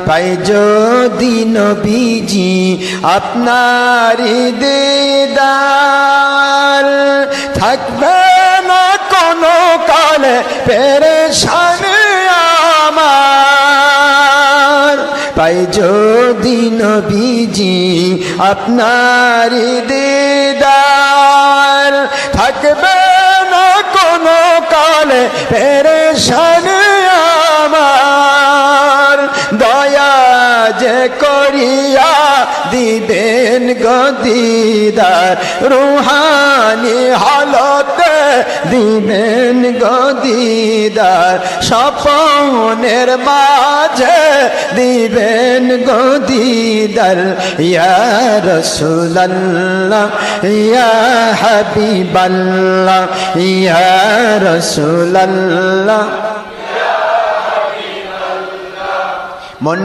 পাই যদি নবীজি আপনার দিদার, থাকবে না কোনো কালে পেরেশান আমার। পাই যদি নবীজি আপনার দিদার, থাকবে না কোনো কালে পেরেশান আমার। দয়া যে করিয়া দিবেন গদিদার, রুহানি হালতে দিবেন গদিদার, স্বপনের মাঝে দিবেন গদিদার। ইয়া রাসূলুল্লাহ ইয়া হাবিবাল্লাহ ইয়া রাসূলুল্লাহ। মন